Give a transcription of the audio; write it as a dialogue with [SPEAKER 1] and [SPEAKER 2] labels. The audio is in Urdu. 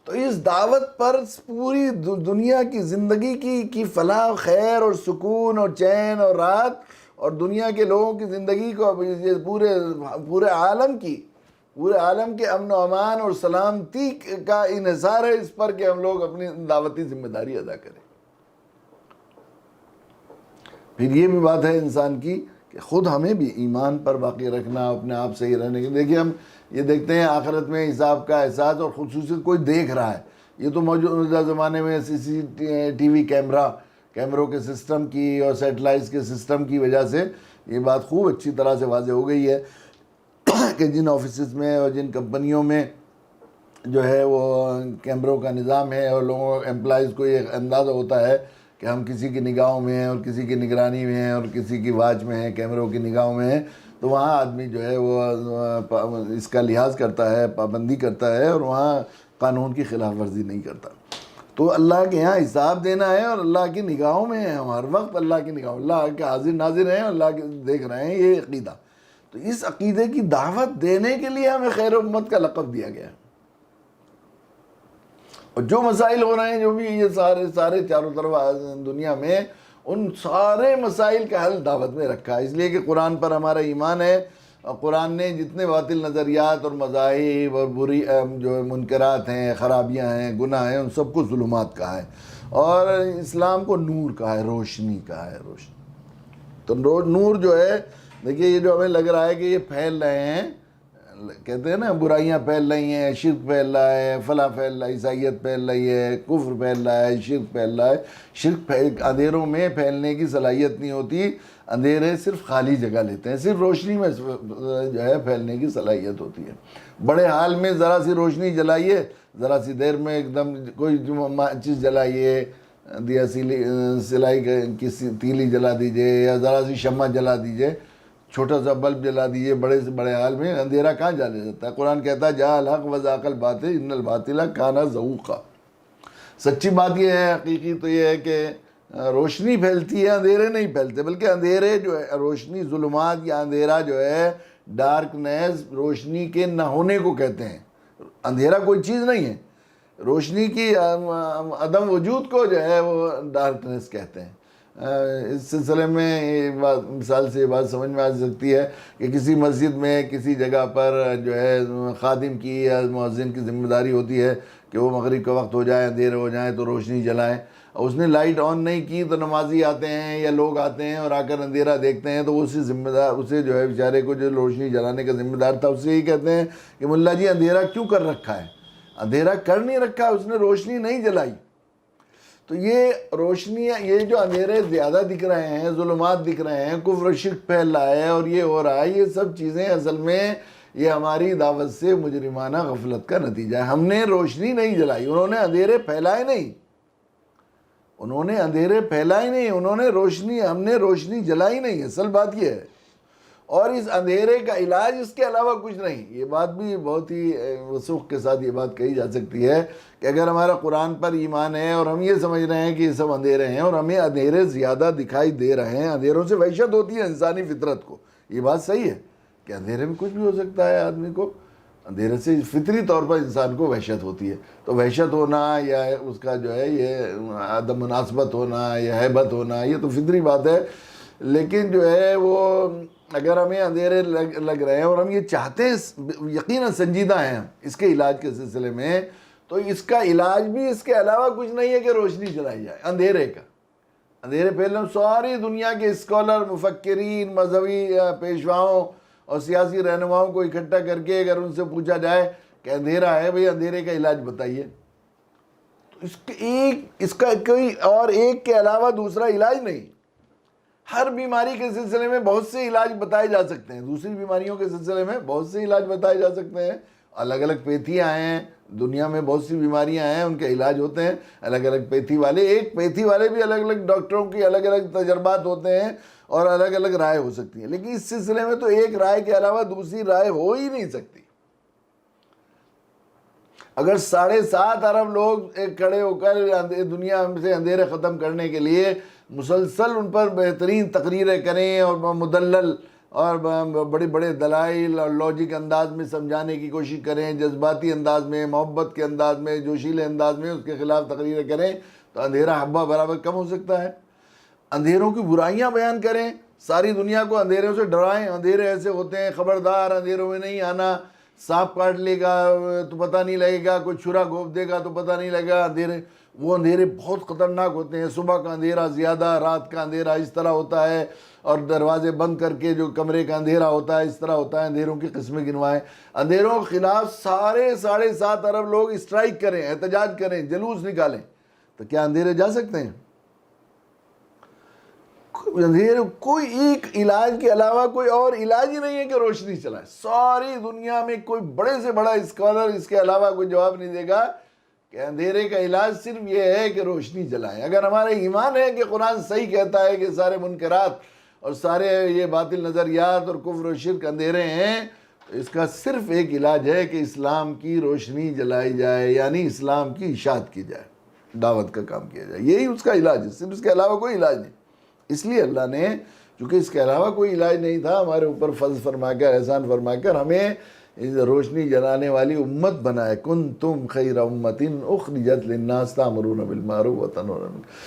[SPEAKER 1] تو اس دعوت پر پوری دنیا کی زندگی کی فلاح و خیر اور سکون اور چین اور راحت اور دنیا کے لوگوں کی زندگی کو پورے عالم کے امن و امان اور سلامتی کا انحصار ہے اس پر کہ ہم لوگ اپنی دعوتی ذمہ داری ادا کریں۔ پھر یہ بھی بات ہے انسان کی کہ خود ہمیں بھی ایمان پر باقی رکھنا، اپنے آپ صحیح رہنے کے۔ دیکھیے ہم یہ دیکھتے ہیں آخرت میں حساب کا احساس، اور خصوصیت کوئی دیکھ رہا ہے۔ یہ تو موجودہ زمانے میں CCTV کیمروں کے سسٹم کی اور سیٹلائٹس کے سسٹم کی وجہ سے یہ بات خوب اچھی طرح سے واضح ہو گئی ہے کہ جن آفیسز میں اور جن کمپنیوں میں جو ہے وہ کیمروں کا نظام ہے اور لوگوں امپلائیز کو یہ اندازہ ہوتا ہے کہ ہم کسی کی نگاہوں میں ہیں اور کسی کی نگرانی میں ہیں اور کسی کی واچ میں ہیں، کیمروں کی نگاہوں میں ہیں، تو وہاں آدمی جو ہے وہ اس کا لحاظ کرتا ہے، پابندی کرتا ہے، اور وہاں قانون کی خلاف ورزی نہیں کرتا۔ تو اللہ کے یہاں حساب دینا ہے اور اللہ کی نگاہوں میں ہیں ہم، ہر وقت اللہ کی نگاہوں، اللہ کے حاضر ناظر ہیں، اللہ کے دیکھ رہے ہیں، یہ عقیدہ۔ تو اس عقیدے کی دعوت دینے کے لیے ہمیں خیر امت کا لقب دیا گیا ہے۔ اور جو مسائل ہو رہے ہیں، جو بھی یہ سارے چاروں طرف دنیا میں، ان سارے مسائل کا حل دعوت میں رکھا ہے، اس لیے کہ قرآن پر ہمارا ایمان ہے، اور قرآن نے جتنے باطل نظریات اور مذاہب اور بری جو منکرات ہیں، خرابیاں ہیں، گناہ ہیں، ان سب کو ظلمات کہا ہے، اور اسلام کو نور کہا ہے، روشنی کہا ہے، روشنی۔ تو نور جو ہے، دیکھیے یہ جو ہمیں لگ رہا ہے کہ یہ پھیل رہے ہیں، کہتے ہیں نا برائیاں پھیل رہی ہیں، شرک پھیل رہا ہے، فلاں پھیل رہا ہے، عیسائیت پھیل رہی ہے، کفر پھیل رہا ہے، شرک پھیل رہا ہے۔ اندھیروں میں پھیلنے کی صلاحیت نہیں ہوتی، اندھیرے صرف خالی جگہ لیتے ہیں، صرف روشنی میں جو ہے پھیلنے کی صلاحیت ہوتی ہے۔ بڑے حال میں ذرا سی روشنی جلائیے، ذرا سی دیر میں ایک دم کوئی چیز جلائیے، دیا سلائی کی تیلی جلا دیجئے یا ذرا سی شمع جلا دیجئے، چھوٹا سا بلب جلا دیجئے، بڑے سے بڑے حال میں اندھیرا کہاں جانے جاتا ہے؟ قرآن کہتا ہے جاء الحق وزاق الباطل ان الباطل کان زہوقا۔ سچی بات یہ ہے، حقیقی تو یہ ہے کہ روشنی پھیلتی ہے، اندھیرے نہیں پھیلتے، بلکہ اندھیرے جو ہے روشنی، ظلمات یا اندھیرا جو ہے، ڈارکنیس روشنی کے نہ ہونے کو کہتے ہیں۔ اندھیرا کوئی چیز نہیں ہے، روشنی کی عدم وجود کو جو ہے وہ ڈارکنیس کہتے ہیں۔ اس سلسلے میں مثال سے یہ بات سمجھ میں آ سکتی ہے کہ کسی مسجد میں کسی جگہ پر جو ہے خادم کی یا مؤذن کی ذمہ داری ہوتی ہے کہ وہ مغرب کا وقت ہو جائے، اندھیرے ہو جائیں تو روشنی جلائیں، اور اس نے لائٹ آن نہیں کی تو نمازی آتے ہیں یا لوگ آتے ہیں اور آ کر اندھیرا دیکھتے ہیں، تو اسے جو ہے بیچارے کو جو روشنی جلانے کا ذمہ دار تھا، اس سے یہی کہتے ہیں کہ ملا جی اندھیرا کیوں کر رکھا ہے؟ اندھیرا کر نہیں رکھا، اس نے روشنی نہیں جلائی۔ تو یہ روشنیاں، یہ جو اندھیرے زیادہ دکھ رہے ہیں، ظلمات دکھ رہے ہیں، کفر و شرک پھیل رہا ہے اور یہ ہو رہا ہے، یہ سب چیزیں اصل میں یہ ہماری دعوت سے مجرمانہ غفلت کا نتیجہ ہے۔ ہم نے روشنی نہیں جلائی، انہوں نے اندھیرے پھیلائے نہیں، ہم نے روشنی جلائی نہیں، اصل بات یہ ہے۔ اور اس اندھیرے کا علاج اس کے علاوہ کچھ نہیں۔ یہ بات بھی بہت ہی وثوق کے ساتھ یہ بات کہی جا سکتی ہے کہ اگر ہمارا قرآن پر ایمان ہے اور ہم یہ سمجھ رہے ہیں کہ یہ سب اندھیرے ہیں اور ہمیں اندھیرے زیادہ دکھائی دے رہے ہیں، اندھیروں سے وحشت ہوتی ہے انسانی فطرت کو، یہ بات صحیح ہے کہ اندھیرے میں کچھ بھی ہو سکتا ہے، آدمی کو اندھیرے سے فطری طور پر انسان کو وحشت ہوتی ہے، تو وحشت ہونا یا اس کا جو ہے یہ عدم مناسبت ہونا یا ہیبت ہونا، یہ تو فطری بات ہے۔ لیکن جو ہے وہ اگر ہمیں اندھیرے لگ رہے ہیں اور ہم یہ چاہتے ہیں، یقیناً سنجیدہ ہیں ہم اس کے علاج کے سلسلے میں، تو اس کا علاج بھی اس کے علاوہ کچھ نہیں ہے کہ روشنی جلائی جائے اندھیرے کا۔ اندھیرے پھیلنے، ساری دنیا کے اسکالر، مفکرین، مذہبی پیشواؤں اور سیاسی رہنماؤں کو اکٹھا کر کے اگر ان سے پوچھا جائے کہ اندھیرا ہے بھئی، اندھیرے کا علاج بتائیے، تو اس کا کوئی اور ایک کے علاوہ دوسرا علاج نہیں۔ ہر بیماری کے سلسلے میں بہت سے علاج بتائے جا سکتے ہیں، دوسری بیماریوں کے سلسلے میں بہت سے علاج بتائے جا سکتے ہیں، الگ الگ پیتھیاں ہیں، دنیا میں بہت سی بیماریاں ہیں، ان کے علاج ہوتے ہیں، الگ الگ پیتھی والے، ایک پیتھی والے بھی الگ الگ ڈاکٹروں کی الگ الگ تجربات ہوتے ہیں اور الگ الگ رائے ہو سکتی ہیں، لیکن اس سلسلے میں تو ایک رائے کے علاوہ دوسری رائے ہو ہی نہیں سکتی۔ اگر 7.5 ارب لوگ ایک کھڑے ہو کر دنیا سے اندھیرے ختم کرنے کے لیے مسلسل ان پر بہترین تقریریں کریں اور مدلل اور بڑے بڑے دلائل اور لاجک انداز میں سمجھانے کی کوشش کریں، جذباتی انداز میں، محبت کے انداز میں، جوشیلے انداز میں اس کے خلاف تقریریں کریں، تو اندھیرا حبہ برابر کم ہو سکتا ہے۔ اندھیروں کی برائیاں بیان کریں، ساری دنیا کو اندھیروں سے ڈرائیں، اندھیرے ایسے ہوتے ہیں، خبردار اندھیروں میں نہیں آنا، سانپ کاٹ لے گا تو پتہ نہیں لگے گا، کوئی چھرا گھونپ دے گا تو پتہ نہیں لگے گا، وہ اندھیرے بہت خطرناک ہوتے ہیں، صبح کا اندھیرا زیادہ، رات کا اندھیرا اس طرح ہوتا ہے، اور دروازے بند کر کے جو کمرے کا اندھیرا ہوتا ہے اس طرح ہوتا ہے۔ اندھیروں کی قسمیں گنوائیں، اندھیروں کے خلاف سارے 7.5 ارب لوگ اسٹرائک کریں، احتجاج کریں، جلوس نکالیں، تو کیا اندھیرے جا سکتے ہیں؟ اندھیرے کوئی ایک علاج کے علاوہ کوئی اور علاج ہی نہیں ہے کہ روشنی چلائے۔ ساری دنیا میں کوئی بڑے سے بڑا اسکالر اس کے علاوہ کوئی جواب نہیں دے گا کہ اندھیرے کا علاج صرف یہ ہے کہ روشنی جلائیں۔ اگر ہمارا ایمان ہے کہ قرآن صحیح کہتا ہے کہ سارے منکرات اور سارے یہ باطل نظریات اور کفر و شرک اندھیرے ہیں، تو اس کا صرف ایک علاج ہے کہ اسلام کی روشنی جلائی جائے، یعنی اسلام کی اشاعت کی جائے، دعوت کا کام کیا جائے، یہی اس کا علاج ہے، صرف اس کے علاوہ کوئی علاج نہیں۔ اس لیے اللہ نے، چونکہ اس کے علاوہ کوئی علاج نہیں تھا، ہمارے اوپر فضل فرما کر، احسان فرما کر ہمیں روشنی جلانے والی امت بنائے۔ کنتم خیر امۃ اخرجت للناس تأمرون بالمعروف وتنہون عن المنکر۔